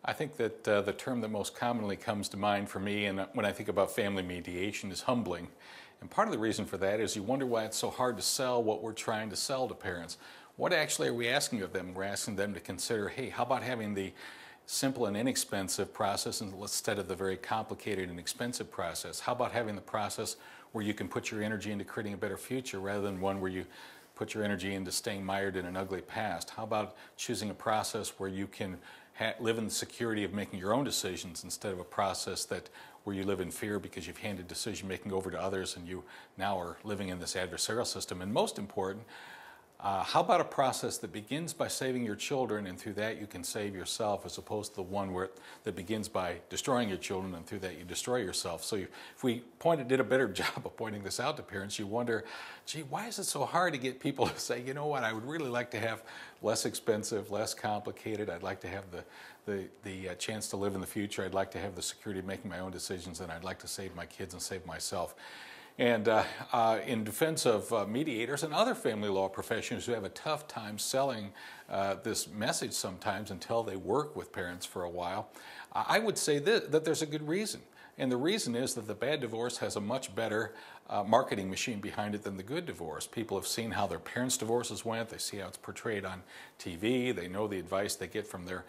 I think that the term that most commonly comes to mind for me and when I think about family mediation is humbling. And part of the reason for that is you wonder why it's so hard to sell what we're trying to sell to parents. What actually are we asking of them? We're asking them to consider, hey, how about having the simple and inexpensive process instead of the very complicated and expensive process? How about having the process where you can put your energy into creating a better future rather than one where you put your energy into staying mired in an ugly past? How about choosing a process where you can live in the security of making your own decisions instead of a process where you live in fear because you've handed decision making over to others and you now are living in this adversarial system? And most important, how about a process that begins by saving your children and through that you can save yourself, as opposed to the one that begins by destroying your children and through that you destroy yourself? So if we did a better job of pointing this out to parents, you wonder, gee, why is it so hard to get people to say, you know what, I would really like to have less expensive, less complicated. I'd like to have the chance to live in the future. I'd like to have the security of making my own decisions, and I'd like to save my kids and save myself. And in defense of mediators and other family law professionals who have a tough time selling this message sometimes until they work with parents for a while, I would say that there's a good reason. And the reason is that the bad divorce has a much better marketing machine behind it than the good divorce. People have seen how their parents' divorces went. They see how it's portrayed on TV. They know the advice they get from their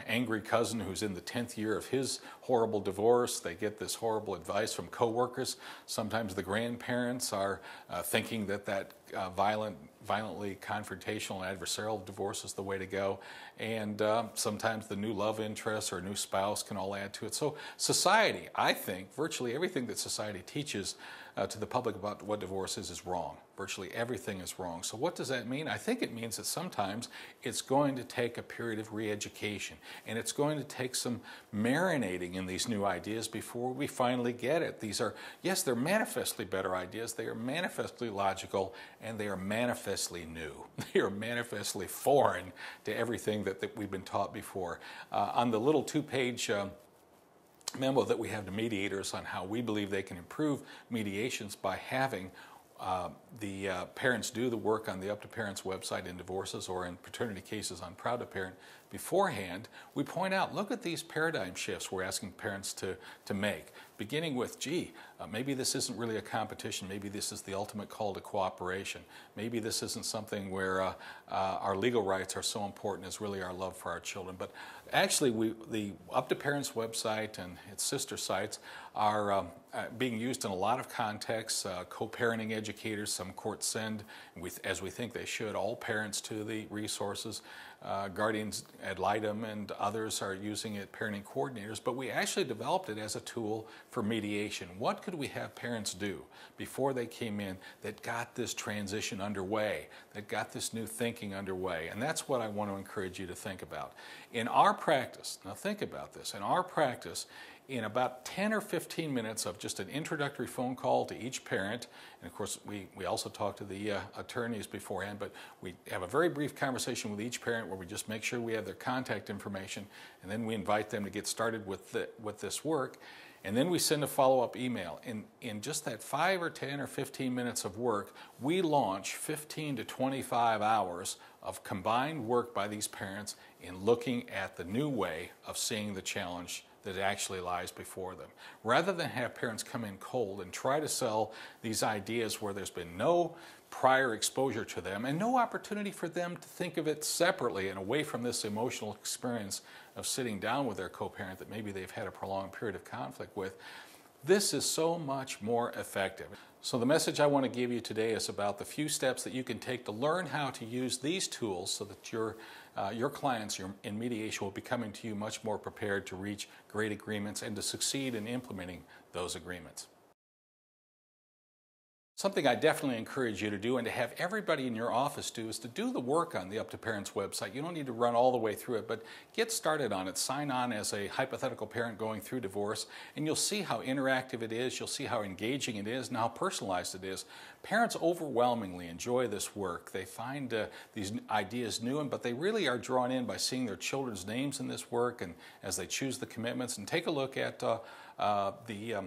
angry cousin who's in the 10th year of his horrible divorce. They get this horrible advice from coworkers. Sometimes the grandparents are thinking that violently confrontational and adversarial divorce is the way to go. And sometimes the new love interest or new spouse can all add to it. So society, I think, virtually everything that society teaches to the public about what divorce is wrong. Virtually everything is wrong. So what does that mean? I think it means that sometimes it's going to take a period of re-education, and it's going to take some marinating in these new ideas before we finally get it. These are, yes, they're manifestly better ideas, they are manifestly logical, and they are manifestly new. They are manifestly foreign to everything that we've been taught before. On the little two-page memo that we have to mediators on how we believe they can improve mediations by having the parents do the work on the Up to Parents website in divorces or in paternity cases on Proud to Parent beforehand, we point out, look at these paradigm shifts we're asking parents to make, beginning with, gee, maybe this isn't really a competition, maybe this is the ultimate call to cooperation, maybe this isn't something where our legal rights are so important as really our love for our children. But actually, the Up to Parents website and its sister sites are being used in a lot of contexts. Co-parenting educators, some courts send, as we think they should, all parents to the resources. Guardians ad litem and others are using it, parenting coordinators, but we actually developed it as a tool for mediation. What could we have parents do before they came in that got this transition underway, that got this new thinking underway? And that's what I want to encourage you to think about. In our practice, now think about this, in our practice, in about 10 or 15 minutes of just an introductory phone call to each parent, and of course we also talk to the attorneys beforehand, but we have a very brief conversation with each parent where we just make sure we have their contact information, and then we invite them to get started with this work, and then we send a follow-up email. In just that 5 or 10 or 15 minutes of work, we launch 15 to 25 hours of combined work by these parents in looking at the new way of seeing the challenge that actually lies before them. Rather than have parents come in cold and try to sell these ideas where there's been no prior exposure to them and no opportunity for them to think of it separately and away from this emotional experience of sitting down with their co-parent that maybe they've had a prolonged period of conflict with, this is so much more effective. So the message I want to give you today is about the few steps that you can take to learn how to use these tools so that your clients in mediation will be coming to you much more prepared to reach great agreements and to succeed in implementing those agreements. Something I definitely encourage you to do and to have everybody in your office do is to do the work on the Up to Parents website. You don't need to run all the way through it, but get started on it. Sign on as a hypothetical parent going through divorce, and you'll see how interactive it is. You'll see how engaging it is and how personalized it is. Parents overwhelmingly enjoy this work. They find these ideas new, but they really are drawn in by seeing their children's names in this work and as they choose the commitments. And take a look at the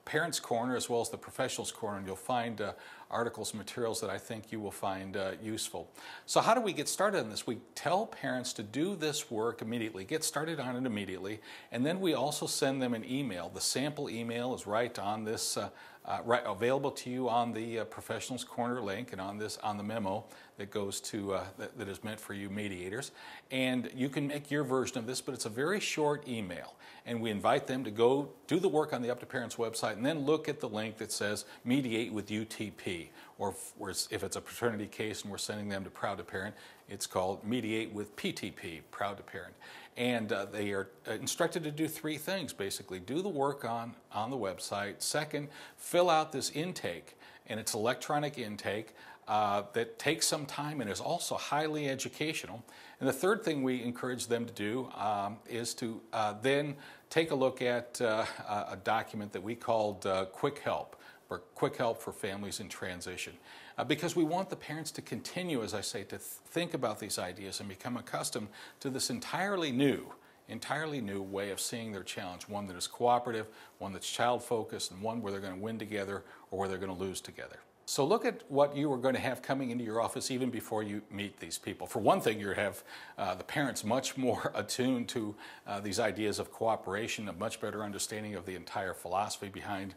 Parents Corner as well as the Professionals Corner, and you'll find articles and materials that I think you will find useful. So how do we get started on this? We tell parents to do this work immediately, get started on it immediately, and then we also send them an email. The sample email is right on this, available to you on the Professionals Corner link and on the memo that goes to that is meant for you mediators. And you can make your version of this, but it's a very short email. And we invite them to go do the work on the Up to Parents website and then look at the link that says Mediate with UTP. Or if it's a paternity case and we're sending them to Proud to Parent, it's called Mediate with PTP, Proud to Parent. And they are instructed to do three things, basically. Do the work on the website. Second, fill out this intake, and it's electronic intake that takes some time and is also highly educational. And the third thing we encourage them to do is to then take a look at a document that we called Quick Help, or Quick Help for Families in Transition. Because we want the parents to continue, as I say, to think about these ideas and become accustomed to this entirely new way of seeing their challenge, one that is cooperative, one that's child-focused, and one where they're going to win together or where they're going to lose together. So look at what you are going to have coming into your office even before you meet these people. For one thing, you have the parents much more attuned to these ideas of cooperation, a much better understanding of the entire philosophy behind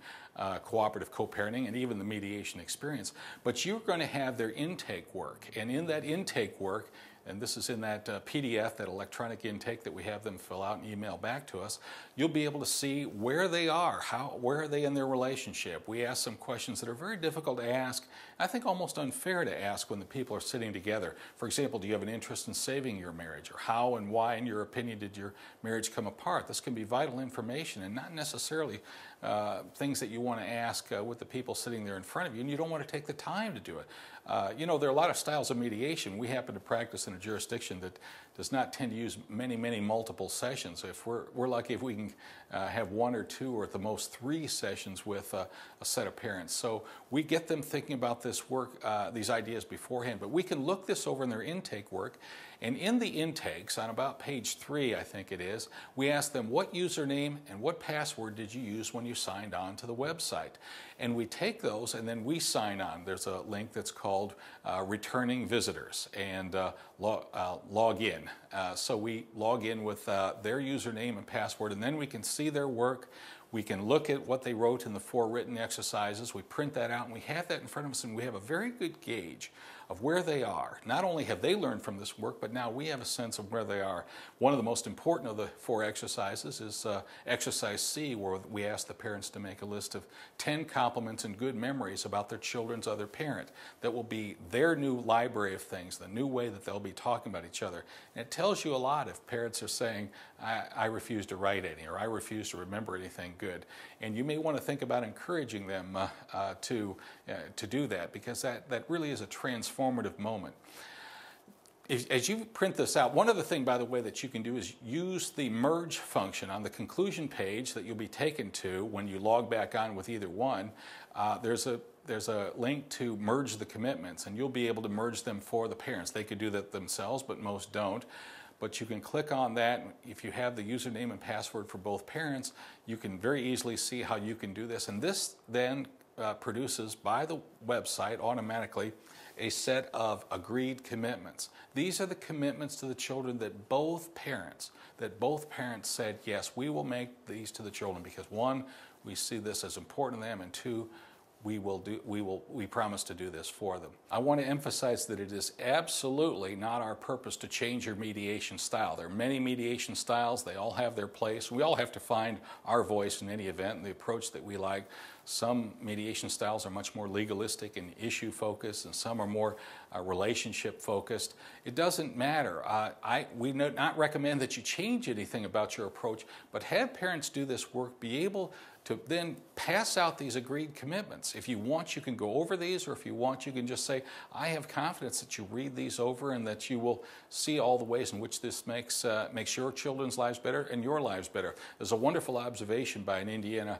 cooperative co-parenting and even the mediation experience. But you're going to have their intake work, and in that intake work, and this is in that PDF, that electronic intake that we have them fill out and email back to us, you'll be able to see where they are, where are they in their relationship. We ask some questions that are very difficult to ask, I think almost unfair to ask when the people are sitting together. For example, do you have an interest in saving your marriage? Or how and why, in your opinion, did your marriage come apart? This can be vital information and not necessarily things that you want to ask with the people sitting there in front of you, and you don't want to take the time to do it. You know, there are a lot of styles of mediation. We happen to practice in a jurisdiction that does not tend to use many multiple sessions. If we're lucky if we can have one or two or at the most 3 sessions with a set of parents. So we get them thinking about this work, these ideas beforehand, but we can look this over in their intake work. And in the intakes, on about page 3, I think it is, we ask them what username and what password did you use when you signed on to the website. And we take those and then we sign on. There's a link that's called Returning Visitors and log in. So we log in with their username and password, and then we can see their work. We can look at what they wrote in the 4 written exercises. We print that out and we have that in front of us, and we have a very good gauge of where they are. Not only have they learned from this work, but now we have a sense of where they are. One of the most important of the 4 exercises is exercise C, where we ask the parents to make a list of 10 compliments and good memories about their children's other parent. That will be their new library of things, the new way that they'll be talking about each other. And it tells you a lot if parents are saying, I refuse to write any, or I refuse to remember anything good. And you may want to think about encouraging them to do that, because that really is a transformative moment. As you print this out, one other thing, by the way, that you can do is use the merge function on the conclusion page that you'll be taken to when you log back on with either one. There's a link to merge the commitments, and you'll be able to merge them for the parents. They could do that themselves, but most don't. But you can click on that. If you have the username and password for both parents, you can very easily see how you can do this. And this then produces, by the website automatically, a set of agreed commitments. These are the commitments to the children that both parents said, yes, we will make these to the children because 1, we see this as important to them, and 2, we promise to do this for them. I want to emphasize that it is absolutely not our purpose to change your mediation style. There are many mediation styles. They all have their place. We all have to find our voice in any event and the approach that we like. Some mediation styles are much more legalistic and issue focused, and some are more relationship focused. It doesn't matter. We do not recommend that you change anything about your approach, but have parents do this work, be able to then pass out these agreed commitments. If you want, you can go over these, or if you want, you can just say, I have confidence that you read these over and that you will see all the ways in which this makes your children's lives better and your lives better. There's a wonderful observation by an Indiana,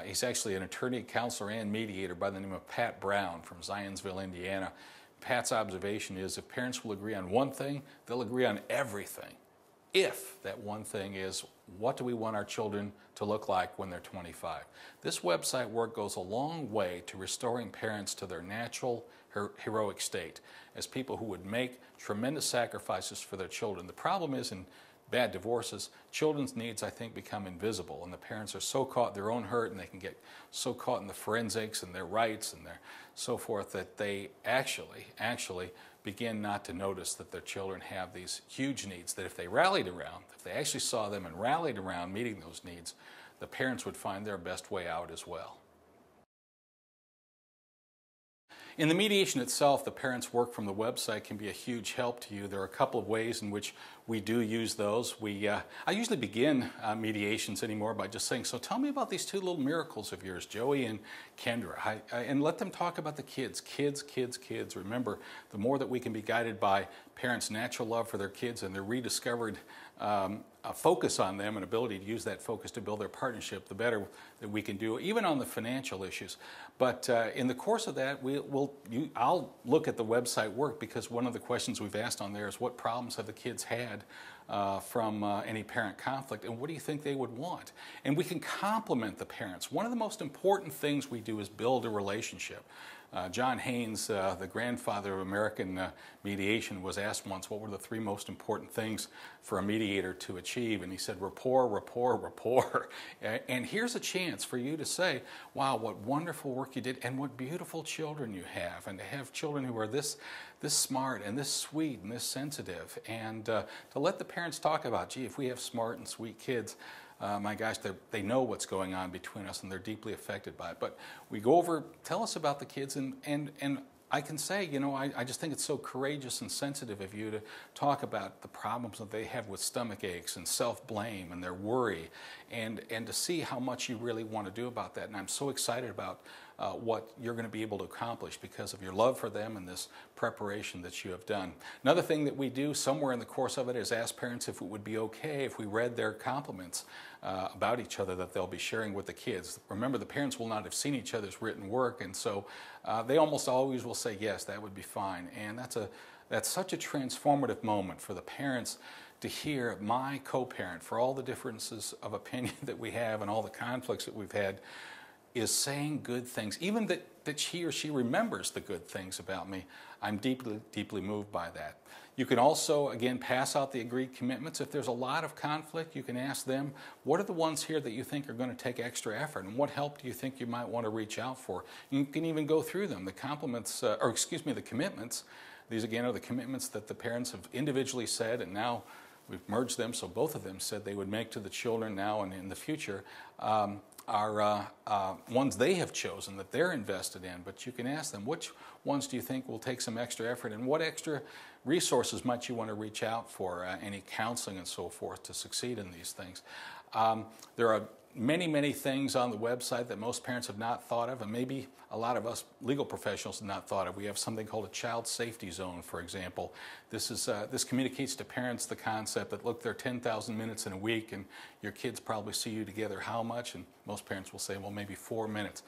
he's actually an attorney, counselor, and mediator by the name of Pat Brown from Zionsville, Indiana. Pat's observation is if parents will agree on one thing, they'll agree on everything. if that one thing is, what do we want our children to look like when they're 25? This website work goes a long way to restoring parents to their natural heroic state as people who would make tremendous sacrifices for their children. The problem is in bad divorces, children's needs, I think, become invisible, and the parents are so caught in their own hurt, and they can get so caught in the forensics and their rights and their so forth, that they actually begin not to notice that their children have these huge needs, that if they rallied around, if they actually saw them and rallied around meeting those needs, the parents would find their best way out as well. In the mediation itself, the parents' work from the website can be a huge help to you. There are a couple of ways in which we do use those. I usually begin mediations anymore by just saying, so tell me about these two little miracles of yours, Joey and Kendra, and let them talk about the kids. Kids. Remember, the more that we can be guided by parents' natural love for their kids and their rediscovered focus on them and ability to use that focus to build their partnership, the better that we can do, even on the financial issues. But in the course of that, I'll look at the website work, because one of the questions we've asked on there is, what problems have the kids had from any parent conflict, and what do you think they would want? And we can compliment the parents. One of the most important things we do is build a relationship. John Haynes, the grandfather of American mediation, was asked once what were the three most important things for a mediator to achieve, and he said rapport, rapport, rapport. And here's a chance for you to say, wow, what wonderful work you did, and what beautiful children you have, and to have children who are this smart and this sweet and this sensitive, and to let the parents talk about, gee, if we have smart and sweet kids, my gosh, they know what's going on between us, and they're deeply affected by it. But we go over, tell us about the kids, and I can say, you know, I just think it's so courageous and sensitive of you to talk about the problems that they have with stomach aches and self-blame and their worry, and to see how much you really want to do about that. And I'm so excited about what you're going to be able to accomplish because of your love for them and this preparation that you have done. Another thing that we do somewhere in the course of it is ask parents if it would be okay if we read their compliments about each other that they'll be sharing with the kids. Remember, the parents will not have seen each other's written work, and so they almost always will say, yes, that would be fine. And that's such a transformative moment for the parents to hear my co-parent, for all the differences of opinion that we have and all the conflicts that we've had, is saying good things, even that he or she remembers the good things about me. I'm deeply, deeply moved by that. You can also, again, pass out the agreed commitments. If there's a lot of conflict, you can ask them, what are the ones here that you think are going to take extra effort, and what help do you think you might want to reach out for? You can even go through them. The the commitments. These, again, are the commitments that the parents have individually said, and now we've merged them, so both of them said they would make to the children now and in the future. Are ones they have chosen that they're invested in, but you can ask them, which ones do you think will take some extra effort, and what extra resources might you want to reach out for, any counseling and so forth to succeed in these things. There are many things on the website that most parents have not thought of, and maybe a lot of us legal professionals have not thought of. We have something called a child safety zone, for example. This communicates to parents the concept that, look, there are 10,000 minutes in a week, and your kids probably see you together how much? And most parents will say, well, maybe 4 minutes.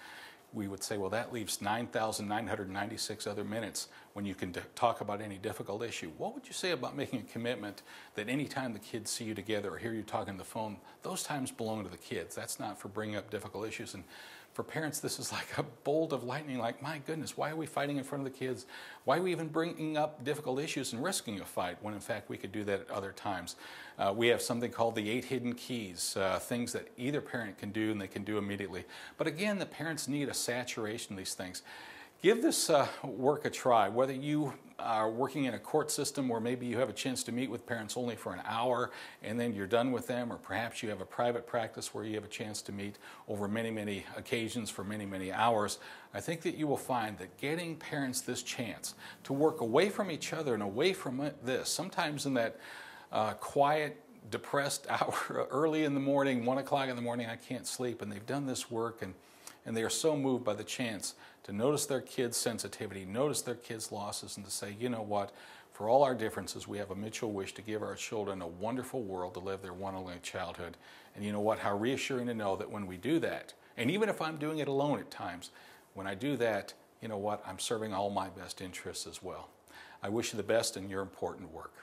We would say, well, that leaves 9,996 other minutes when you can talk about any difficult issue. What would you say about making a commitment that any time the kids see you together or hear you talking on the phone, those times belong to the kids? That's not for bringing up difficult issues. And for parents, this is like a bolt of lightning, like, my goodness, why are we fighting in front of the kids? Why are we even bringing up difficult issues and risking a fight when, in fact, we could do that at other times? We have something called the 8 hidden keys, things that either parent can do and they can do immediately. But again, the parents need a saturation of these things. Give this work a try, whether you are working in a court system where maybe you have a chance to meet with parents only for an hour and then you're done with them, or perhaps you have a private practice where you have a chance to meet over many occasions for many hours. I think that you will find that getting parents this chance to work away from each other and away from this, sometimes in that quiet, depressed hour early in the morning, 1 o'clock in the morning, I can't sleep, and they've done this work, and they are so moved by the chance to notice their kids' sensitivity, notice their kids' losses, and to say, you know what, for all our differences, we have a mutual wish to give our children a wonderful world to live their one and only childhood. And you know what, how reassuring to know that when we do that, and even if I'm doing it alone at times, when I do that, you know what, I'm serving all my best interests as well. I wish you the best in your important work.